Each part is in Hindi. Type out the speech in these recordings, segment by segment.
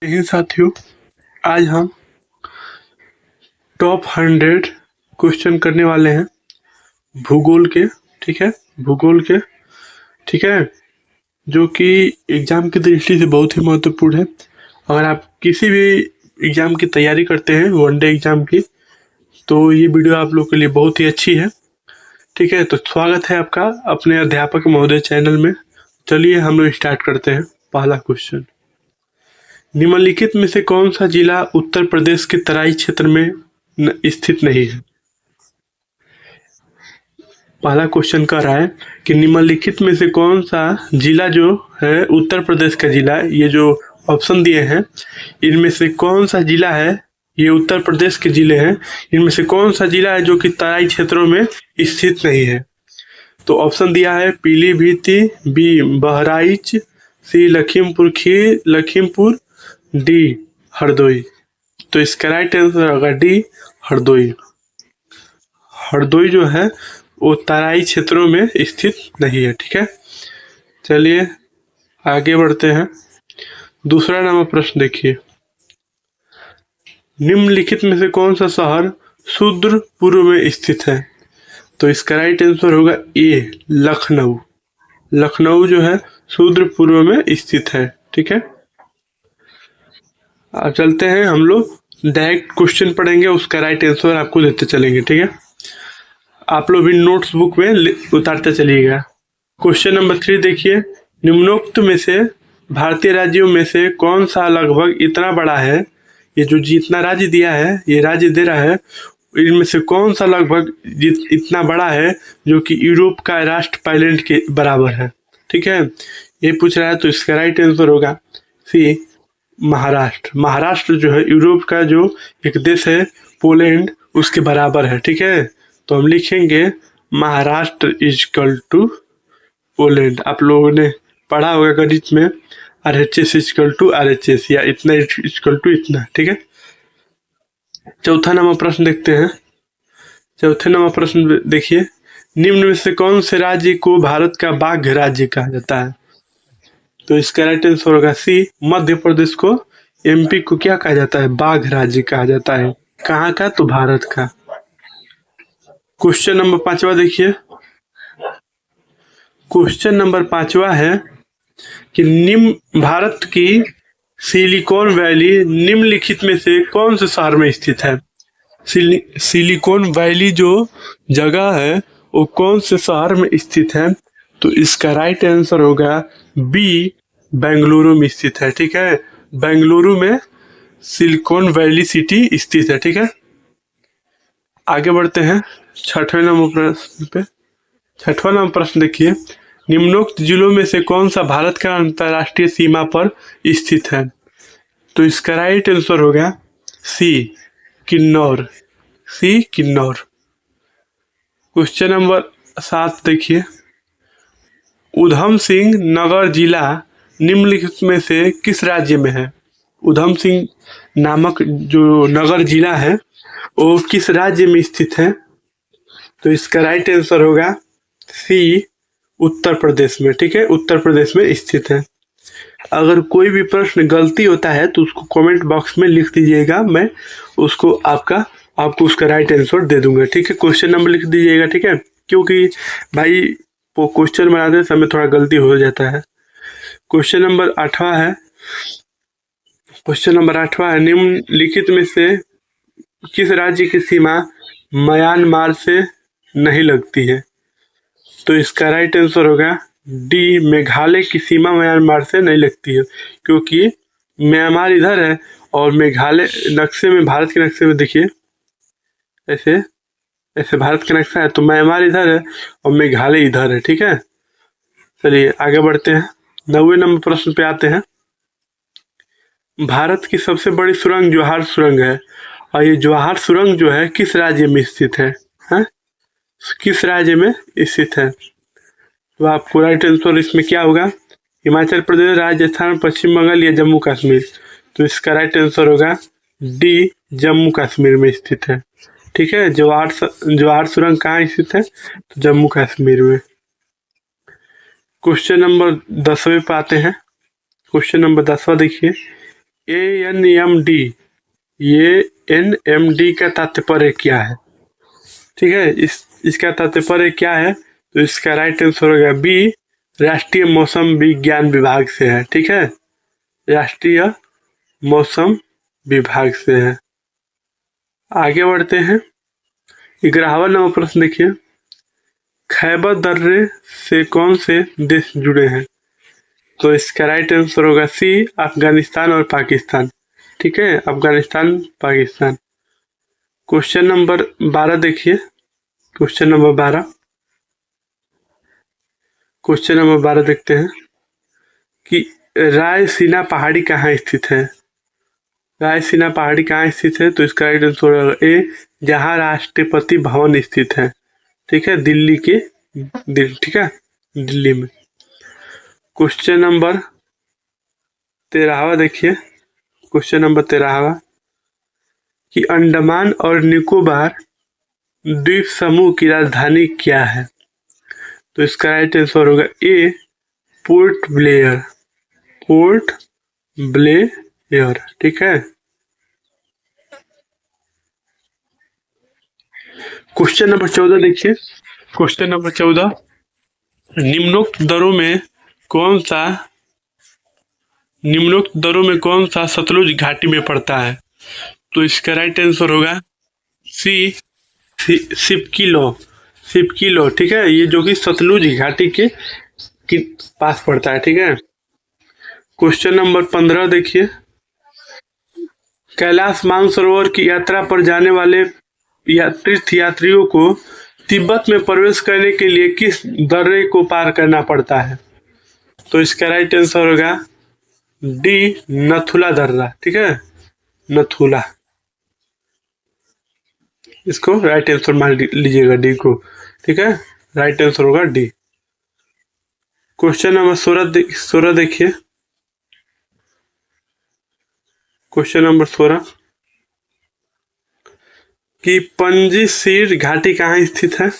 नहीं साथियों, आज हम टॉप 100 क्वेश्चन करने वाले हैं भूगोल के। ठीक है, भूगोल के। ठीक है, जो कि एग्जाम की दृष्टि से बहुत ही महत्वपूर्ण है। अगर आप किसी भी एग्जाम की तैयारी करते हैं, वनडे एग्जाम की, तो ये वीडियो आप लोग के लिए बहुत ही अच्छी है। ठीक है, तो स्वागत है आपका अपने अध्यापक महोदय चैनल में। चलिए हम लोग स्टार्ट करते हैं। पहला क्वेश्चन, निम्नलिखित में से कौन सा जिला उत्तर प्रदेश के तराई क्षेत्र में स्थित नहीं है? पहला क्वेश्चन कर रहा है कि निम्नलिखित में से कौन सा जिला जो है उत्तर प्रदेश का जिला, ये जो ऑप्शन दिए हैं इनमें से कौन सा जिला है, ये उत्तर प्रदेश के जिले हैं, इनमें से कौन सा जिला है जो कि तराई क्षेत्रों में स्थित नहीं है? तो ऑप्शन दिया है पीलीभीत, बी बहराइच, सी लखीमपुर, डी हरदोई। तो इसका राइट आंसर होगा डी हरदोई। हरदोई जो है वो तराई क्षेत्रों में स्थित नहीं है। ठीक है, चलिए आगे बढ़ते हैं। दूसरा नंबर प्रश्न देखिए, निम्नलिखित में से कौन सा शहर सुदूर पूर्व में स्थित है? तो इसका राइट आंसर होगा ए लखनऊ। लखनऊ जो है सुदूर पूर्व में स्थित है। ठीक है, अब चलते हैं हम लोग डायरेक्ट क्वेश्चन पढ़ेंगे, उसका राइट आंसर आपको देते चलेंगे। ठीक है, आप लोग भी नोट्स बुक में उतारते चलिएगा। क्वेश्चन नंबर 3 देखिए, निम्नोक्त में से भारतीय राज्यों में से कौन सा लगभग इतना बड़ा है? ये जो जितना राज्य दिया है, ये राज्य दे रहा है, इनमें से कौन सा लगभग इतना बड़ा है जो कि यूरोप का राष्ट्र आइलैंड के बराबर है? ठीक है, ये पूछ रहा है, तो इसका राइट आंसर होगा सी महाराष्ट्र। महाराष्ट्र जो है यूरोप का जो एक देश है पोलैंड, उसके बराबर है। ठीक है, तो हम लिखेंगे महाराष्ट्र इजकल टू पोलैंड। आप लोगों ने पढ़ा होगा गणित में RHS इजकल टू RHS, या इतना इजकल टू इतना। ठीक है, चौथा नंबर प्रश्न देखते हैं। चौथे नंबर प्रश्न देखिए, निम्न में से कौन से राज्य को भारत का बाघ राज्य कहा जाता है? तो इसका राइट आंसर होगा सी मध्य प्रदेश को। MP को क्या कहा जाता है? बाघ राज्य कहा जाता है। कहाँ का? तो भारत का। क्वेश्चन नंबर 5वां देखिए, क्वेश्चन नंबर 5वां है कि निम्न भारत की सिलिकॉन वैली निम्नलिखित में से कौन से शहर में स्थित है? सिलिकॉन वैली जो जगह है वो कौन से शहर में स्थित है? तो इसका राइट आंसर होगा बी बेंगलुरु में स्थित है। ठीक है, बेंगलुरु में सिलिकॉन वैली सिटी स्थित है। ठीक है, आगे बढ़ते हैं छठवें नंबर प्रश्न पे। छठवां नंबर प्रश्न देखिए, निम्नोक्त जिलों में से कौन सा भारत का अंतर्राष्ट्रीय सीमा पर स्थित है? तो इसका राइट आंसर होगा सी किन्नौर। सी किन्नौर। क्वेश्चन नंबर 7 देखिए, उधम सिंह नगर जिला निम्नलिखित में से किस राज्य में है? उधम सिंह नामक जो नगर जिला है वो किस राज्य में स्थित है? तो इसका राइट आंसर होगा सी उत्तर प्रदेश में। ठीक है, उत्तर प्रदेश में स्थित है। अगर कोई भी प्रश्न गलती होता है तो उसको कमेंट बॉक्स में लिख दीजिएगा, मैं उसको आपको उसका राइट आंसर दे दूंगा। ठीक है, क्वेश्चन नंबर लिख दीजिएगा। ठीक है, क्योंकि भाई वो क्वेश्चन बनाते समय थोड़ा गलती हो जाता है। क्वेश्चन नंबर 8वां है। क्वेश्चन नंबर 8वां है, निम्नलिखित में से किस राज्य की सीमा म्यांमार से नहीं लगती है? तो इसका राइट आंसर होगा डी मेघालय की सीमा म्यांमार से नहीं लगती है, क्योंकि म्यांमार इधर है और मेघालय नक्शे में, भारत के नक्शे में देखिए ऐसे ऐसे भारत का नक्शा है, तो म्यांमार इधर है और मेघालय इधर है। ठीक है, चलिए आगे बढ़ते हैं। 9वें नंबर प्रश्न पे आते हैं। भारत की सबसे बड़ी सुरंग जवाहर सुरंग है, और ये जवाहर सुरंग जो है किस राज्य में स्थित है? किस राज्य में स्थित है? तो आपको राइट आंसर इसमें क्या होगा? हिमाचल प्रदेश, राजस्थान, पश्चिम बंगाल या जम्मू कश्मीर। तो इसका राइट आंसर होगा डी जम्मू कश्मीर में स्थित है। ठीक है, जवाहर सुरंग कहाँ स्थित है? तो जम्मू कश्मीर में। क्वेश्चन नंबर 10वें पे आते हैं। क्वेश्चन नंबर 10वां देखिए, ANMD, ये NMD का तात्पर्य क्या है? ठीक है, इसका तात्पर्य क्या है? तो इसका राइट आंसर होगा बी, राष्ट्रीय मौसम विज्ञान विभाग से है। ठीक है, राष्ट्रीय मौसम विभाग से है। आगे बढ़ते हैं, 11वां नंबर प्रश्न देखिए, खैबर दर्रे से कौन से देश जुड़े हैं? तो इसका राइट आंसर होगा सी, अफगानिस्तान और पाकिस्तान। ठीक है, अफगानिस्तान पाकिस्तान। क्वेश्चन नंबर 12 देखिए, क्वेश्चन नंबर 12, क्वेश्चन नंबर 12 देखते हैं कि रायसीना पहाड़ी कहाँ स्थित है? रायसीना पहाड़ी कहाँ स्थित है? तो इसका राइट आंसर होगा ए, जहाँ राष्ट्रपति भवन स्थित है। ठीक है, दिल्ली के ठीक है, दिल्ली में। क्वेश्चन नंबर 13वां देखिए, क्वेश्चन नंबर 13वां कि अंडमान और निकोबार द्वीप समूह की राजधानी क्या है? तो इसका राइट आंसर होगा ए, पोर्ट ब्लेयर। Port Blair. ठीक है, क्वेश्चन नंबर 14 देखिए, क्वेश्चन नंबर 14, निम्नोक्त दरों में कौन सा सतलुज घाटी में पड़ता है? तो इसका राइट आंसर होगा सी, सिपकी लो। ठीक है, ये जो कि सतलुज घाटी के पास पड़ता है। ठीक है, क्वेश्चन नंबर 15 देखिए, कैलाश मानसरोवर की यात्रा पर जाने वाले तीर्थयात्रियों को तिब्बत में प्रवेश करने के लिए किस दर्रे को पार करना पड़ता है? तो इसका राइट आंसर होगा डी, नथुला दर्रा। ठीक है, नथुला, इसको राइट आंसर मान लीजिएगा डी को। ठीक है, राइट आंसर होगा डी। क्वेश्चन नंबर 16 देखिए, क्वेश्चन नंबर 16 कि पंजीशीर घाटी कहाँ स्थित है?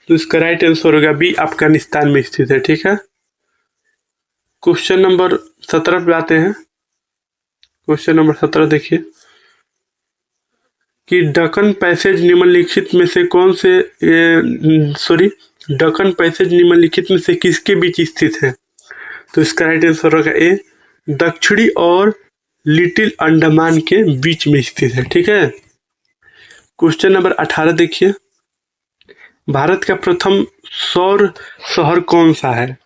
तो इसका राइट आंसर होगा बी, अफगानिस्तान में स्थित है। ठीक है, क्वेश्चन नंबर 17 पे आते हैं, क्वेश्चन नंबर 17 देखिए कि डकन पैसेज निम्नलिखित में से डकन पैसेज निम्नलिखित में से किसके बीच स्थित है? तो इसका राइट आंसर होगा ए, दक्षिणी और लिटिल अंडमान के बीच में स्थित है। ठीक है, क्वेश्चन नंबर 18 देखिए, भारत का प्रथम सौर शहर कौन सा है?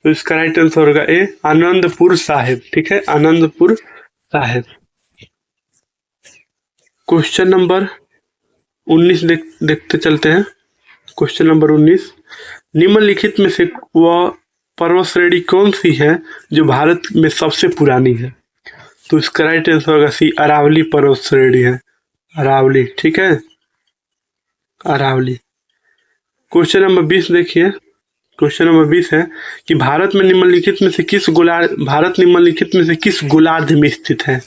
तो इसका राइट आंसर होगा ए, आनंदपुर साहिब। ठीक है, आनंदपुर साहिब। क्वेश्चन नंबर 19 देखते चलते हैं, क्वेश्चन नंबर 19, निम्नलिखित में से वह पर्वत श्रेणी कौन सी है जो भारत में सबसे पुरानी है? तो इसका राइट आंसर होगा सी, अरावली पर्वत श्रेणी है, अरावली। ठीक है, अरावली। क्वेश्चन नंबर 20 देखिए, क्वेश्चन नंबर 20 है कि भारत निम्नलिखित में से किस गोलार्ध में स्थित है?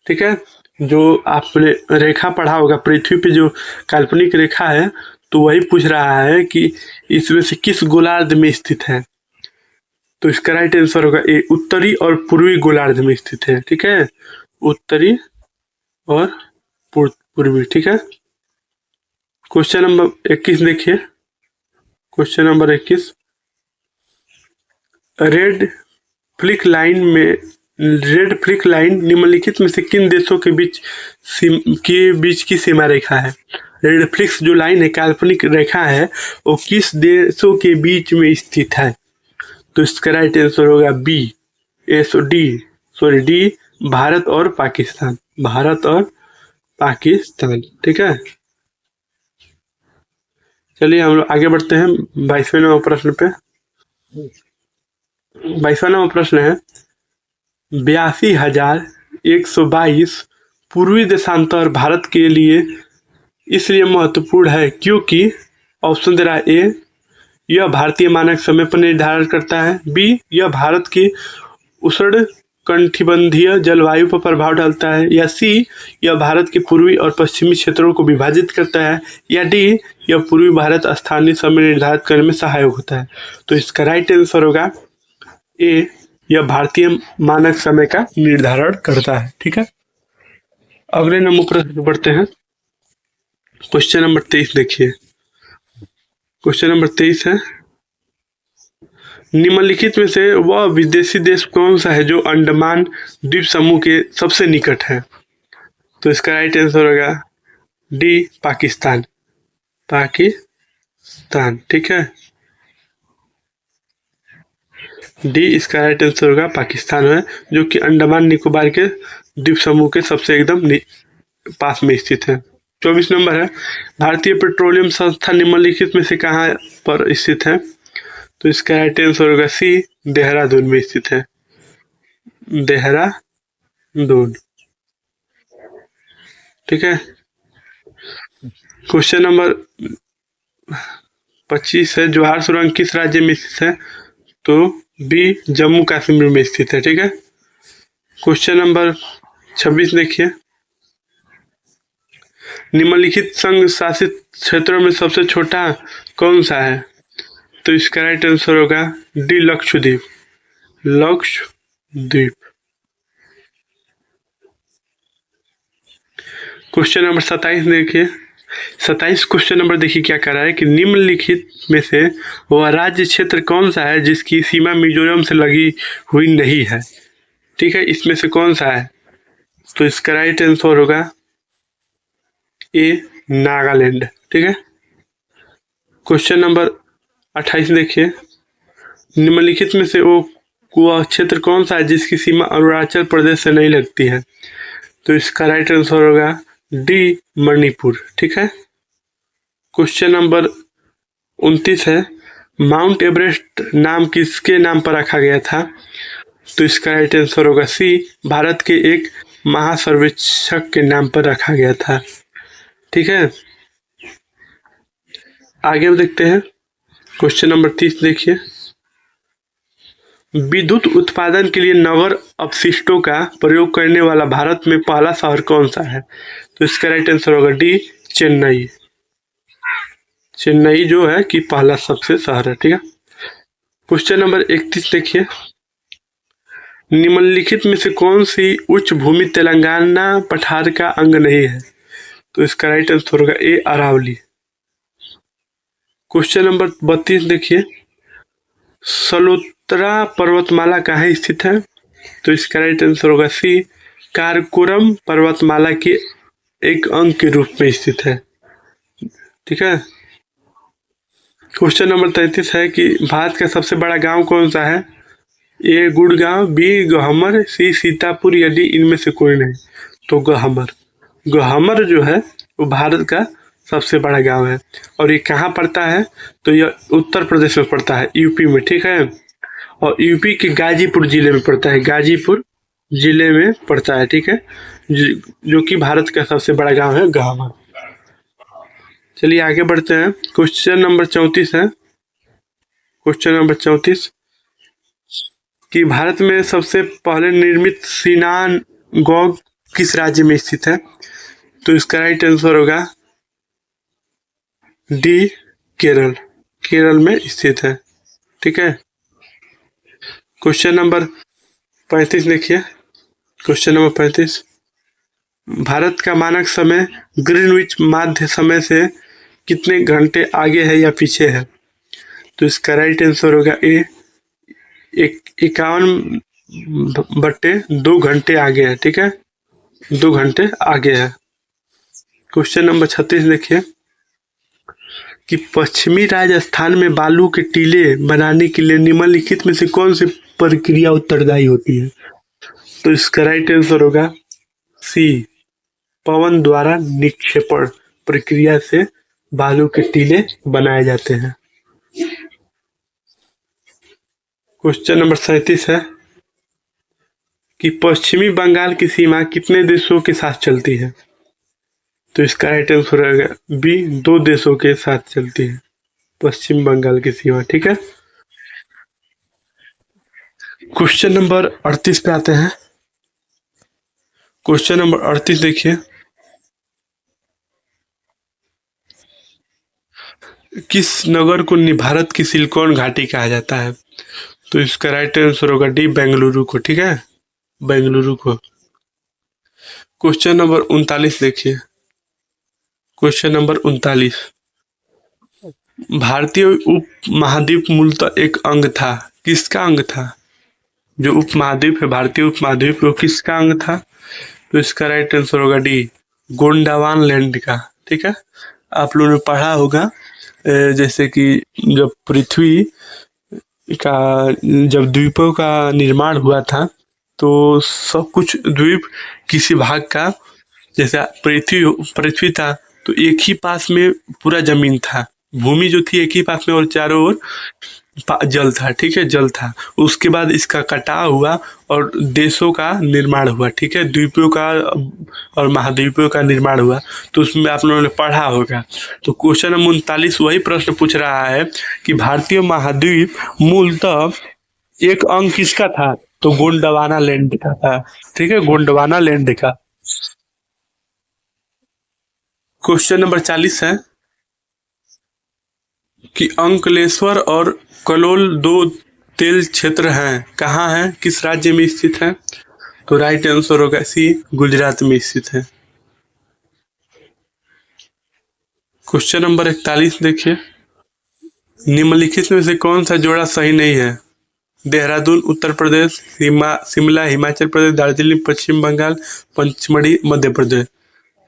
ठीक है, जो आपने रेखा पढ़ा होगा, पृथ्वी पे जो काल्पनिक रेखा है, तो वही पूछ रहा है कि इसमें से किस गोलार्ध में स्थित है? तो इसका राइट आंसर होगा ए, उत्तरी और पूर्वी गोलार्ध में स्थित है। ठीक है, उत्तरी और पूर्वी। ठीक है, क्वेश्चन नंबर 21 देखिए, question number 21, red flick line निम्नलिखित में से किन देशों के बीच की सीमा रेखा है? रेड फ्लिक्स जो लाइन है, काल्पनिक रेखा है, वो किस देशों के बीच में स्थित है? तो इसका राइट आंसर होगा बी, डी, भारत और पाकिस्तान। भारत और पाकिस्तान। ठीक है, चलिए हम लोग आगे बढ़ते हैं 22वें नंबर प्रश्न पे। 22वां नंबर प्रश्न है, 82,122 पूर्वी देशांतर भारत के लिए इसलिए महत्वपूर्ण है क्योंकि ऑप्शन दे रहा है ए, यह भारतीय मानक समय पर निर्धारण करता है, बी, यह भारत की उष्ण कटिबंधीय जलवायु पर प्रभाव डालता है, या सी, यह भारत के पूर्वी और पश्चिमी क्षेत्रों को विभाजित करता है, या डी, यह पूर्वी भारत स्थानीय समय निर्धारित करने में सहायक होता है। तो इसका राइट आंसर होगा ए, यह भारतीय मानक समय का निर्धारण करता है। ठीक है, अगले नंबर प्रश्न बढ़ते हैं। क्वेश्चन नंबर 23 देखिए। क्वेश्चन नंबर 23 है, निम्नलिखित में से वह विदेशी देश कौन सा है जो अंडमान द्वीप समूह के सबसे निकट है? तो इसका राइट आंसर होगा डी, पाकिस्तान। पाकिस्तान, ठीक है, डी इसका राइट आंसर होगा पाकिस्तान है, जो कि अंडमान निकोबार के द्वीप समूह के सबसे एकदम पास में स्थित है। 24 नंबर है, भारतीय पेट्रोलियम संस्थान निम्नलिखित में से कहाँ पर स्थित है? तो इसका राइट आंसर होगा सी, देहरादून में स्थित है। देहरादून, ठीक है। क्वेश्चन नंबर 25 है, जवाहर सुरंग किस राज्य में स्थित है? तो बी, जम्मू कश्मीर में स्थित है। ठीक है, क्वेश्चन नंबर 26 देखिए, निम्नलिखित संघ शासित क्षेत्रों में सबसे छोटा कौन सा है? तो इसका राइट आंसर होगा D, Lakshadweep. Lakshadweep. Question number 27 देखिए। 27 क्वेश्चन नंबर देखिए क्या कह रहा है कि निम्नलिखित में से वह राज्य क्षेत्र कौन सा है जिसकी सीमा मिजोरम से लगी हुई नहीं है? ठीक है, इसमें से कौन सा है? तो इसका राइट आंसर होगा ए, नागालैंड। ठीक है, क्वेश्चन नंबर 28 देखिए, निम्नलिखित में से वह क्षेत्र कौन सा है जिसकी सीमा अरुणाचल प्रदेश से नहीं लगती है? तो इसका राइट आंसर होगा डी, मणिपुर। ठीक है, क्वेश्चन नंबर 29 है, माउंट एवरेस्ट नाम किसके नाम पर रखा गया था? तो इसका राइट आंसर होगा सी, भारत के एक महासर्वेक्षक के नाम पर रखा गया था। ठीक है, आगे देखते हैं। क्वेश्चन नंबर 30 देखिए, विद्युत उत्पादन के लिए नगर अपशिष्टों का प्रयोग करने वाला भारत में पहला शहर कौन सा है? तो इसका राइट आंसर होगा डी, चेन्नई। चेन्नई जो है कि पहला सबसे शहर है। ठीक है, क्वेश्चन नंबर 31 देखिए, निम्नलिखित में से कौन सी उच्च भूमि तेलंगाना पठार का अंग नहीं है? तो इसका राइट आंसर होगा ए, अरावली। क्वेश्चन नंबर 32 देखिए, सलोत्रा पर्वतमाला कहाँ स्थित है? तो इसका राइट आंसर होगा सी, कारकोरम पर्वतमाला के एक अंग के रूप में स्थित है। ठीक है, क्वेश्चन नंबर 33 है कि भारत का सबसे बड़ा गांव कौन सा है? ए, गुड़गांव, बी, गहमर, सी, सीतापुर, यदि इनमें से कोई नहीं तो गहमर। गहमर जो है वो भारत का सबसे बड़ा गांव है, और ये कहाँ पड़ता है? तो यह उत्तर प्रदेश में पड़ता है, यूपी में। ठीक है, और यूपी के गाजीपुर जिले में पड़ता है, गाजीपुर जिले में पड़ता है। ठीक है, जो कि भारत का सबसे बड़ा गांव है, गहमर। चलिए आगे बढ़ते हैं। क्वेश्चन नंबर 34 है, क्वेश्चन नंबर 34 कि भारत में सबसे पहले निर्मित सिनागॉग किस राज्य में स्थित है? तो इसका राइट आंसर होगा डी, केरल। केरल में स्थित है। ठीक है, क्वेश्चन नंबर 35 देखिए। क्वेश्चन नंबर 35, भारत का मानक समय ग्रीनविच माध्य समय से कितने घंटे आगे है या पीछे है? तो इसका राइट आंसर होगा ए, 51/2 घंटे आगे है। ठीक है, 2 घंटे आगे है। क्वेश्चन नंबर 36 देखिए कि पश्चिमी राजस्थान में बालू के टीले बनाने के लिए निम्नलिखित में से कौन सी प्रक्रिया उत्तरदायी होती है? तो इसका राइट आंसर होगा सी, पवन द्वारा निक्षेपण प्रक्रिया से बालू के टीले बनाए जाते हैं। क्वेश्चन नंबर 37 है कि पश्चिमी बंगाल की सीमा कितने देशों के साथ चलती है? तो इसका राइट आंसर रहेगा बी, 2 देशों के साथ चलती है पश्चिम बंगाल की सीमा। ठीक है, क्वेश्चन नंबर 38 पे आते हैं। क्वेश्चन नंबर 38 देखिए, किस नगर को भारत की सिलिकॉन घाटी कहा जाता है? तो इसका राइट आंसर होगा डी, बेंगलुरु को। ठीक है, बेंगलुरु को। क्वेश्चन नंबर 39 देखिए। क्वेश्चन नंबर 39, भारतीय उप महाद्वीप मूलतः एक अंग था, किसका अंग था? जो उप महाद्वीप है, भारतीय उप महाद्वीप, वो किसका अंग था? तो इसका राइट आंसर होगा डी, गोंडावान लैंड का। ठीक है, आप लोगों ने पढ़ा होगा जैसे कि जब पृथ्वी का, जब द्वीपों का निर्माण हुआ था तो सब कुछ द्वीप किसी भाग का, जैसे पृथ्वी पृथ्वी था तो एक ही पास में पूरा जमीन था, भूमि जो थी एक ही पास में और चारों ओर जल था। ठीक है, जल था। उसके बाद इसका कटाव हुआ और देशों का निर्माण हुआ। ठीक है, द्वीपों का और महाद्वीपों का निर्माण हुआ। तो उसमें आप लोगों ने पढ़ा होगा। तो क्वेश्चन नंबर 39 वही प्रश्न पूछ रहा है कि भारतीय महाद्वीप मूलतः एक अंग किसका था? तो गोंडवाना लैंड का था। ठीक है, गोंडवाना लैंड का। क्वेश्चन नंबर 40 है कि अंकलेश्वर और कलोल दो तेल क्षेत्र हैं, कहाँ हैं, किस राज्य में स्थित है? तो राइट आंसर होगा सी, गुजरात में स्थित है। क्वेश्चन नंबर 41 देखिए। निम्नलिखित में से कौन सा जोड़ा सही नहीं है? देहरादून उत्तर प्रदेश, शिमला हिमाचल प्रदेश, दार्जिलिंग पश्चिम बंगाल, पंचमढ़ी मध्य प्रदेश।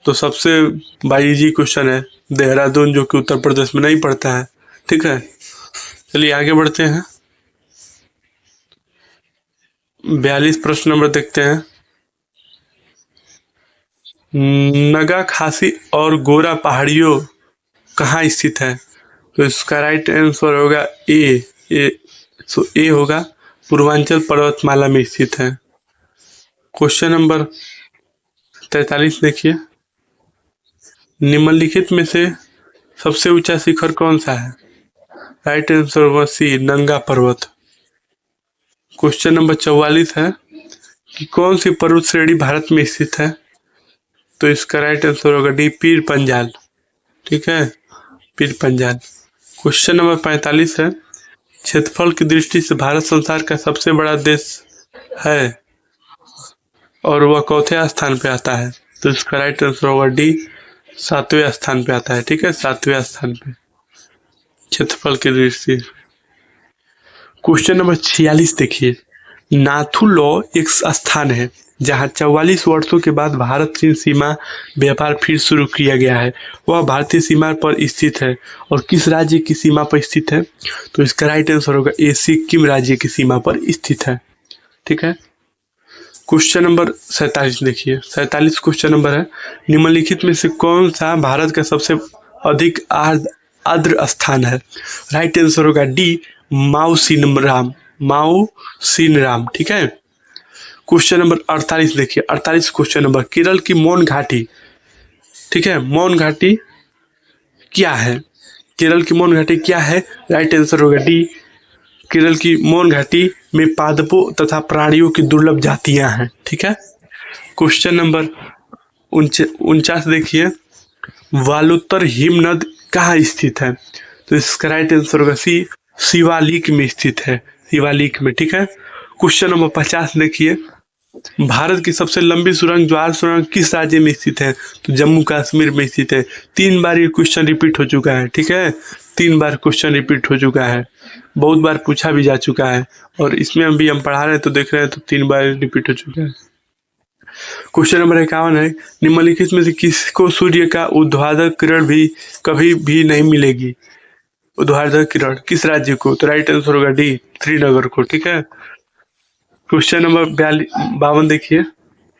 तो सबसे बाईजी क्वेश्चन है देहरादून, जो कि उत्तर प्रदेश में नहीं पड़ता है। ठीक है, चलिए आगे बढ़ते हैं। 42 प्रश्न नंबर देखते हैं। नगा खासी और गोरा पहाड़ियों कहाँ स्थित है? तो इसका राइट आंसर होगा ए। सो ए होगा, पूर्वांचल पर्वतमाला में स्थित है। क्वेश्चन नंबर 43 देखिए। निम्नलिखित में से सबसे ऊंचा शिखर कौन सा है? राइट आंसर होगा सी, नंगा पर्वत। क्वेश्चन नंबर 44 है कि कौन सी पर्वत श्रेणी भारत में स्थित है? तो इसका राइट आंसर होगा डी, पीर पंजाल। ठीक है, पीर पंजाल। क्वेश्चन नंबर 45 है, क्षेत्रफल की दृष्टि से भारत संसार का सबसे बड़ा देश है और वह चौथे स्थान पे आता है? तो इसका राइट आंसर होगा डी, 7वें स्थान पे आता है। ठीक है, 7वें स्थान पे क्षेत्रफल की दृष्टि। क्वेश्चन नंबर 46 देखिए। नाथुला एक स्थान है जहां 44 वर्षों के बाद भारत चीन सीमा व्यापार फिर शुरू किया गया है। वह भारतीय सीमा पर स्थित है और किस राज्य की सीमा पर स्थित है? तो इसका राइट आंसर होगा ए, सिक्किम राज्य की सीमा पर स्थित है। ठीक है, क्वेश्चन नंबर 47 देखिए। 47 क्वेश्चन नंबर है, निम्नलिखित में से कौन सा भारत का सबसे अधिक आर्द्र स्थान है? राइट आंसर होगा डी, माउसीनराम। माउसीनराम। ठीक है, क्वेश्चन नंबर 48 देखिए। 48 क्वेश्चन नंबर, केरल की मौन घाटी, ठीक है, मौन घाटी क्या है? केरल की मौन घाटी क्या है? राइट आंसर होगा डी, केरल की मौन घाटी में पादपों तथा प्राणियों की दुर्लभ जातियां हैं। ठीक है, क्वेश्चन नंबर 49 देखिए। वालोत्तर हिमनद कहाँ स्थित है? तो इसका राइट आंसर होगा सी, शिवालिक में स्थित है, शिवालिक में। ठीक है, क्वेश्चन नंबर 50 देखिए। भारत की सबसे लंबी सुरंग, ज्वार सुरंग किस राज्य में स्थित है? तो जम्मू कश्मीर में स्थित है। 3 बार ये क्वेश्चन रिपीट हो चुका है। ठीक है, 3 बार क्वेश्चन रिपीट हो चुका है, बहुत बार पूछा भी जा चुका है और इसमें अभी हम पढ़ा रहे हैं तो देख रहे हैं तो 3 बार रिपीट हो चुका है। क्वेश्चन नंबर 51 है, निम्नलिखित में से किसको सूर्य का ऊर्ध्वाधर किरण भी कभी भी नहीं मिलेगी? ऊर्ध्वाधर किरण किस राज्य को? तो राइट आंसर होगा डी, श्रीनगर को। ठीक है, क्वेश्चन नंबर 52 देखिए।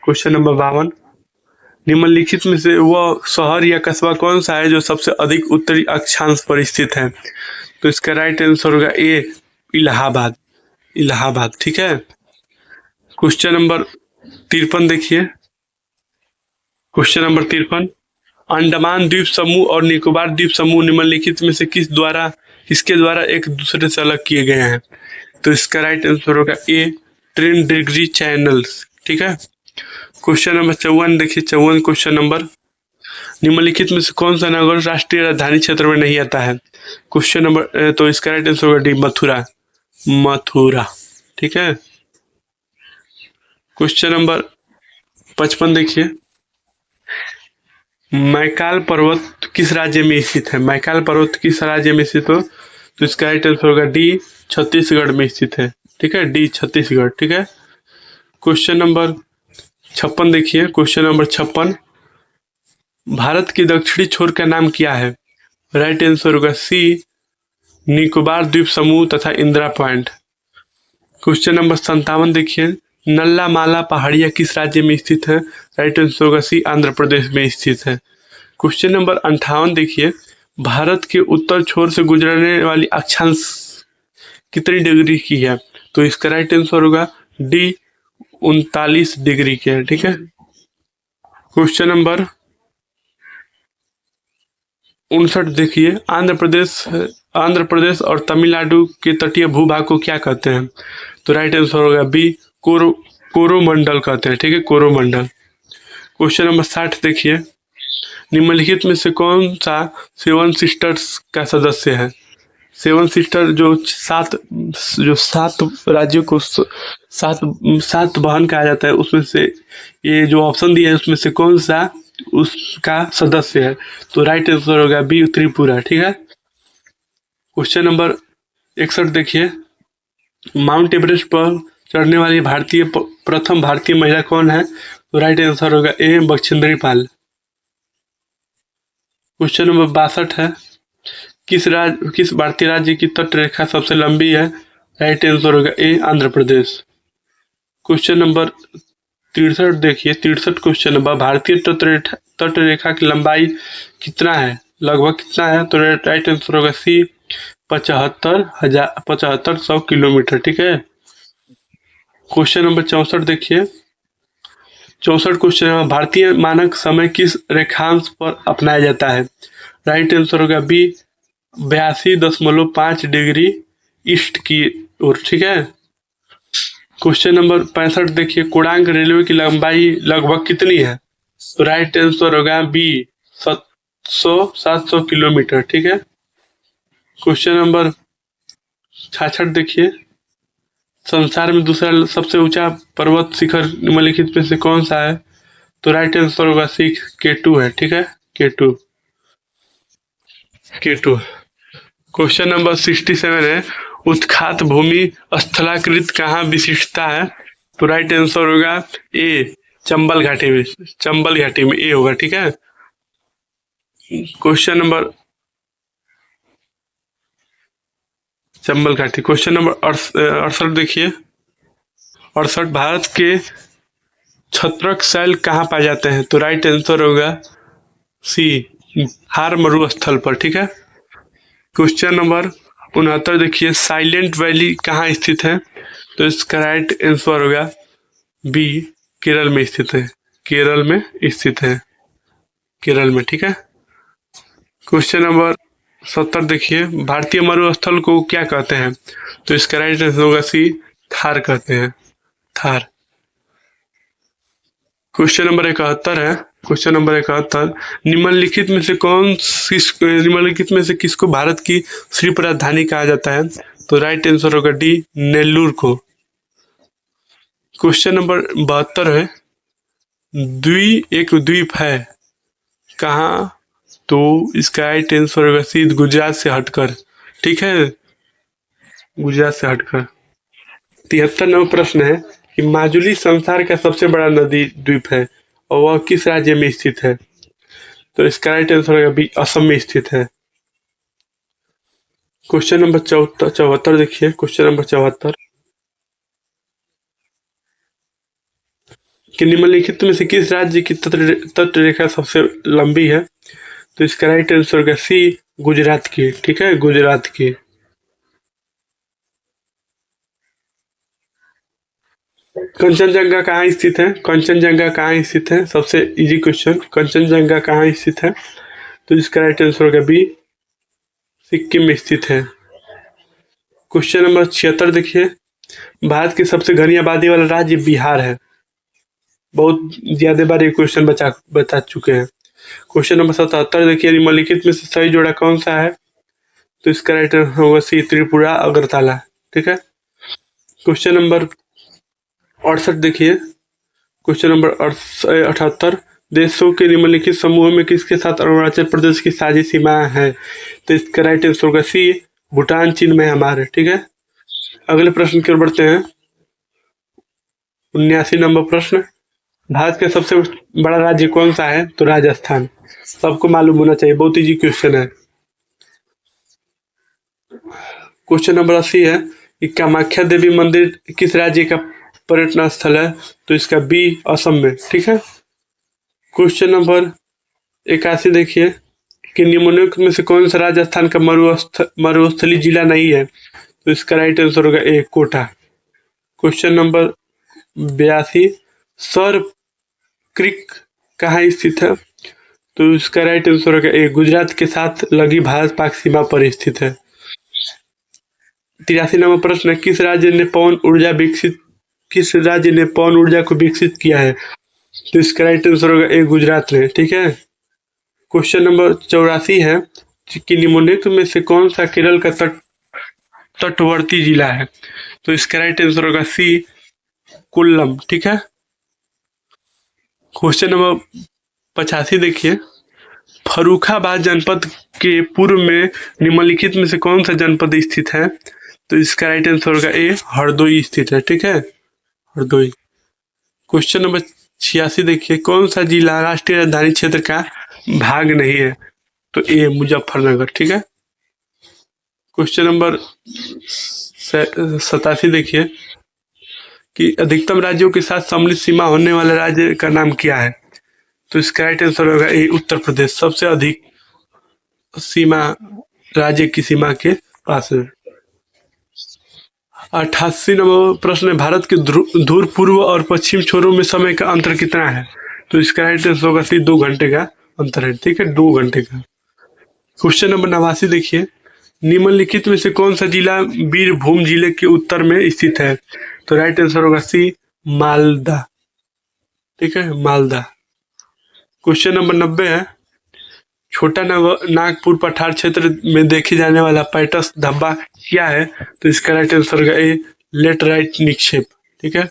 क्वेश्चन नंबर 52, निम्नलिखित में से वह शहर या कस्बा कौन सा है जो सबसे अधिक उत्तरी अक्षांश पर स्थित है? तो इसका राइट आंसर होगा ए, इलाहाबाद। इलाहाबाद। ठीक है, क्वेश्चन नंबर 53 देखिए। क्वेश्चन नंबर 53, अंडमान द्वीप समूह और निकोबार द्वीप समूह निम्नलिखित में से किसके द्वारा एक दूसरे से अलग किए गए हैं? तो इसका राइट आंसर होगा ए, ट्रेन डिग्री चैनल्स। ठीक है, क्वेश्चन नंबर 54 देखिए। 54 क्वेश्चन नंबर, निम्नलिखित में से कौन सा नगर राष्ट्रीय राजधानी क्षेत्र में नहीं आता है? क्वेश्चन नंबर, तो इसका राइट आंसर होगा डी, मथुरा। मथुरा। ठीक है। क्वेश्चन नंबर 55 देखिए, मैकाल पर्वत किस राज्य में स्थित है? मैकाल पर्वत किस राज्य में स्थित हो? तो इसका राइट आंसर होगा डी, छत्तीसगढ़ में स्थित है। ठीक है, डी छत्तीसगढ़। ठीक है। क्वेश्चन नंबर 56 देखिए, क्वेश्चन नंबर 56, भारत की दक्षिणी छोर का नाम क्या है? राइट आंसर होगा सी, निकोबार द्वीप समूह तथा इंदिरा पॉइंट। क्वेश्चन नंबर 57 देखिए, नल्ला माला पहाड़ियाँ किस राज्य में स्थित है? राइट आंसर होगा सी, आंध्र प्रदेश में स्थित है। क्वेश्चन नंबर 58 देखिए, भारत के उत्तर छोर से गुजरने वाली अक्षांश कितनी डिग्री की है? तो इसका राइट आंसर होगा डी, 39 डिग्री के है। ठीक है। क्वेश्चन नंबर 59 देखिए, आंध्र प्रदेश और तमिलनाडु के तटीय भूभाग को क्या कहते हैं? तो राइट आंसर होगा बी, कोरोमंडल कहते हैं। ठीक है, कोरोमंडल। क्वेश्चन नंबर 60 देखिए, निम्नलिखित में से कौन सा सेवन सिस्टर्स का सदस्य है? सेवन सिस्टर जो सात राज्यों को सात बहन कहा जाता है, उसमें से ये जो ऑप्शन दिया है उसमें से कौन सा उसका सदस्य है? तो राइट आंसर होगा बी, त्रिपुरा। ठीक है। क्वेश्चन नंबर 61 देखिए, माउंट एवरेस्ट पर चढ़ने वाली प्रथम भारतीय महिला कौन है? तो राइट आंसर होगा ए, बछेंद्री पाल। क्वेश्चन नंबर 62 है, किस भारतीय राज्य की तट रेखा सबसे लंबी है? राइट आंसर होगा ए, आंध्र प्रदेश। क्वेश्चन नंबर 63 देखिए, 63 क्वेश्चन नंबर, भारतीय तट रेखा की लंबाई कितना है? लगभग कितना है? तो राइट आंसर होगा सी, 75,100 किलोमीटर। ठीक है। क्वेश्चन नंबर 64 देखिए, 64 क्वेश्चन है, भारतीय मानक समय किस रेखांश पर अपनाया जाता है? राइट आंसर होगा बी, 82.5 डिग्री ईस्ट की ओर। ठीक है। क्वेश्चन नंबर 65 देखिए, कोणार्क रेलवे की लंबाई लगभग कितनी है? तो राइट आंसर होगा बी, 700 किलोमीटर। ठीक है। क्वेश्चन नंबर 66 देखिए, संसार में दूसरा सबसे ऊंचा पर्वत शिखर निम्नलिखित में से कौन सा है? तो राइट आंसर होगा सी, K2 है। ठीक है, K2। क्वेश्चन नंबर 67 है, उत्खात भूमि स्थलाकृत कहाँ विशिष्टता है? तो राइट आंसर होगा ए, चंबल घाटी में ए होगा। ठीक है। क्वेश्चन नंबर चंबल घाटी। क्वेश्चन नंबर 68 देखिए, 68, भारत के छत्रक शैल कहाँ पाए जाते हैं? तो राइट आंसर होगा सी, थार मरुस्थल पर। ठीक है। क्वेश्चन नंबर 69 देखिए, साइलेंट वैली कहाँ स्थित है? तो इसका राइट आंसर होगा बी, केरल में स्थित है। केरल में स्थित है, केरल में। ठीक है। क्वेश्चन नंबर 70 देखिए, भारतीय मरुस्थल को क्या कहते हैं? तो इसका राइट आंसर होगा सी, थार कहते हैं, थार। क्वेश्चन नंबर 71 है, क्वेश्चन नंबर 71, निम्नलिखित में से किसको भारत की श्रीप राजधानी कहा जाता है? तो राइट आंसर होगा डी, नेल्लूर को। क्वेश्चन नंबर 72 है, एक द्वीप है कहाँ? तो इसका राइट आंसर होगा सी, गुजरात से हटकर। ठीक है, गुजरात से हटकर। 73 नंबर प्रश्न है कि माजुली संसार का सबसे बड़ा नदी द्वीप है और वह किस राज्य में स्थित है? तो इसका राइट आंसर होगा बी, असम में स्थित है। क्वेश्चन नंबर 74 देखिए, क्वेश्चन नंबर 74, कि निम्नलिखित में से किस राज्य की तट रेखा सबसे लंबी है? तो इसका राइट आंसर होगा सी, गुजरात की। ठीक है, गुजरात की। कंचनजंगा कहाँ स्थित है? कंचनजंगा कहाँ स्थित है? सबसे इजी क्वेश्चन, कंचनजंगा कहाँ स्थित है? तो इसका राइट आंसर होगा बी, सिक्किम में स्थित है। क्वेश्चन नंबर 76 देखिए, भारत की सबसे घनी आबादी वाला राज्य बिहार है। बहुत ज्यादा बार ये क्वेश्चन बता चुके हैं। क्वेश्चन नंबर 77 देखिए, निम्नलिखित में से सही जोड़ा कौन सा है? तो इसका राइट आंसर होगा सी, त्रिपुरा अगरतला। ठीक है। क्वेश्चन नंबर 68 देखिए। क्वेश्चन नंबर 78, देशों के निम्नलिखित समूह में किसके साथ अरुणाचल प्रदेश की साझी सीमा है? तो इसका राइट आंसर होगा सी, भूटान, चीन में हमारे। ठीक है, अगले प्रश्न की ओर बढ़ते हैं। 79 नंबर प्रश्न, भारत का सबसे बड़ा राज्य कौन सा है? तो राजस्थान, सबको मालूम होना चाहिए, बहुत इजी क्वेश्चन है। क्वेश्चन नंबर 80 है कि कामाख्या देवी मंदिर किस राज्य का पर्यटन स्थल है? तो इसका बी, असम में। ठीक है, क्वेश्चन नंबर 81 देखिए कि निम्नलिखित में से कौन सा राजस्थान का मरुस्थलीय जिला नहीं है? तो इसका राइट आंसर होगा ए, कोटा। क्वेश्चन नंबर 82, सर क्रिक कहाँ स्थित है? तो इसका राइट आंसर होगा ए, गुजरात के साथ लगी भारत पाक सीमा पर स्थित है। 83 नंबर प्रश्न, किस राज्य ने पवन ऊर्जा को विकसित किया है? तो इसका राइट आंसर होगा ए, गुजरात ने। ठीक है, क्वेश्चन नंबर 84 है कि निम्नलिखित में से कौन सा केरल का तटवर्ती जिला है? तो इसका राइट आंसर होगा सी, कोल्लम। ठीक है, क्वेश्चन नंबर 85 देखिए, फर्रुखाबाद जनपद के पूर्व में निम्नलिखित में से कौन सा जनपद स्थित है? तो इसका राइट आंसर होगा ए, हरदोई स्थित है। ठीक है, हरदोई। क्वेश्चन नंबर 86 देखिए, कौन सा जिला राष्ट्रीय राजधानी क्षेत्र का भाग नहीं है? तो ए, मुजफ्फरनगर। ठीक है, क्वेश्चन नंबर 87 देखिए कि अधिकतम राज्यों के साथ सम्मिलित सीमा होने वाले राज्य का नाम क्या है? तो इसका राइट आंसर होगा ए, उत्तर प्रदेश, सबसे अधिक सीमा राज्य की सीमा के पास है। 88 नंबर प्रश्न है, भारत के ध्रुव पूर्व और पश्चिम छोरों में समय का अंतर कितना है? तो इसका राइट आंसर होगा सी, 2 घंटे का अंतर है। ठीक है, 2 घंटे का। क्वेश्चन नंबर 89 देखिए, निम्नलिखित में से कौन सा जिला बीरभूम जिले के उत्तर में स्थित है? तो राइट आंसर होगा सी, मालदा। ठीक है, मालदा। क्वेश्चन नंबर 90 है, छोटा नागपुर पठार क्षेत्र में देखे जाने वाला पैटर्स धब्बा क्या है? तो इसका राइट आंसर होगा ए, लेटराइट निक्षेप। ठीक है,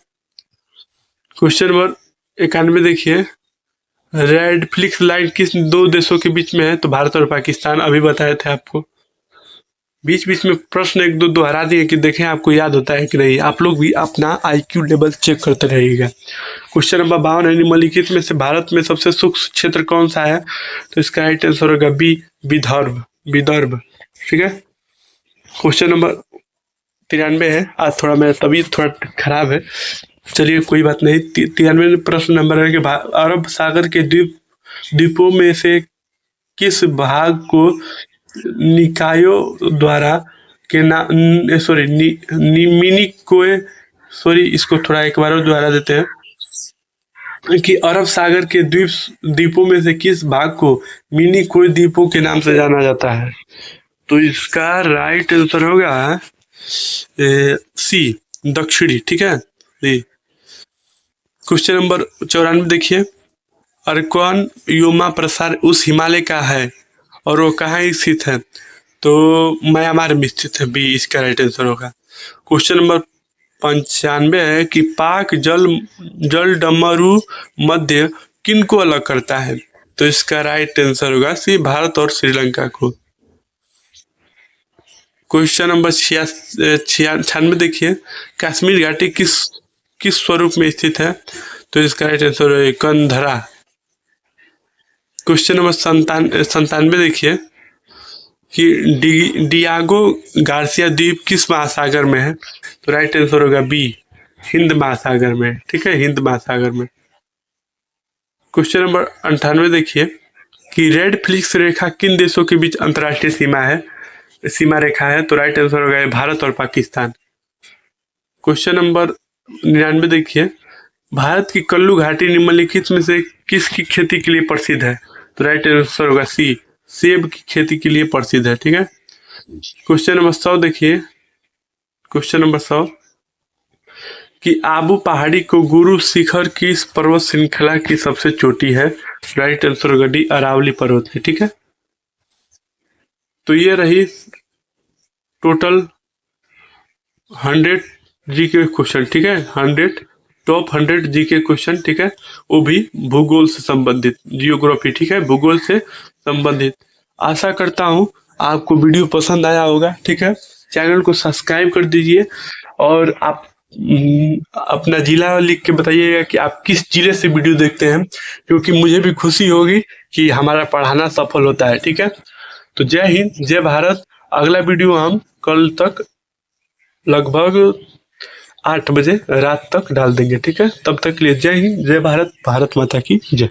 क्वेश्चन नंबर 91 देखिए, रेड फ्लिक्स लाइन किस 2 देशों के बीच में है? तो भारत और पाकिस्तान, अभी बताए थे आपको। बीच बीच में प्रश्न एक दो दोहरा दिए कि देखें आपको याद होता है कि नहीं। आप लोग भी अपना IQ लेवल चेक करते रहिएगा। क्वेश्चन नंबर 52 है, निम्नलिखित में से भारत में सबसे शुष्क क्षेत्र कौन सा है? तो इसका राइट आंसर होगा बी, विदर्भ। ठीक है, क्वेश्चन नंबर 93 है, आज थोड़ा मेरा तबीयत थोड़ा खराब है, चलिए कोई बात नहीं। 93 प्रश्न नंबर है कि अरब सागर के द्वीपों में से किस भाग को निकायों द्वारा के नाम इसको थोड़ा एक बार दोहरा देते हैं कि अरब सागर के द्वीपों में से किस भाग को मिनिकोय द्वीपों के नाम से जाना जाता है? तो इसका राइट आंसर होगा सी, दक्षिणी। ठीक है, क्वेश्चन नंबर 94 देखिए, अरकॉन योमा प्रसार उस हिमालय का है और वो कहाँ स्थित है? तो म्यांमार में स्थित है, बी इसका राइट आंसर होगा। क्वेश्चन नंबर 95 है कि पाक जल डमरू मध्य किन को अलग करता है? तो इसका राइट आंसर होगा सी, भारत और श्रीलंका को। क्वेश्चन नंबर 96 देखिए, कश्मीर घाटी किस स्वरूप में स्थित है? तो इसका राइट आंसर है कंधरा। क्वेश्चन नंबर 97 देखिए कि डियागो गार्सिया द्वीप किस महासागर में है? तो राइट आंसर होगा बी, हिंद महासागर में। ठीक है, हिंद महासागर में। क्वेश्चन नंबर 98 देखिए कि रेड फ्लिक्स रेखा किन देशों के बीच अंतर्राष्ट्रीय सीमा रेखा है? तो राइट आंसर होगा भारत और पाकिस्तान। क्वेश्चन नंबर 99 देखिए, भारत की कल्लू घाटी निम्नलिखित में से किसकी खेती के लिए प्रसिद्ध है? तो राइट आंसर होगा सी, सेब की खेती के लिए प्रसिद्ध है। ठीक है, क्वेश्चन नंबर 100 देखिए, क्वेश्चन नंबर 100 कि आबू पहाड़ी को गुरु शिखर की पर्वत श्रृंखला की सबसे चोटी है? राइट आंसर होगा डी, अरावली पर्वत है। ठीक है, तो ये रही टोटल 100 जीके क्वेश्चन, ठीक है, 100 टॉप 100 जीके क्वेश्चन, ठीक है, वो भी भूगोल से संबंधित, जियोग्राफी, ठीक है, भूगोल से संबंधित। आशा करता हूँ आपको वीडियो पसंद आया होगा, ठीक है। चैनल को सब्सक्राइब कर दीजिए और आप अपना जिला लिख के बताइएगा कि आप किस जिले से वीडियो देखते हैं, क्योंकि मुझे भी खुशी होगी कि हमारा पढ़ाना सफल होता है, ठीक है। तो जय हिंद, जय भारत। अगला वीडियो हम कल तक लगभग 8 बजे रात तक डाल देंगे, ठीक है। तब तक के लिए जय हिंद, जय भारत, भारत माता की जय।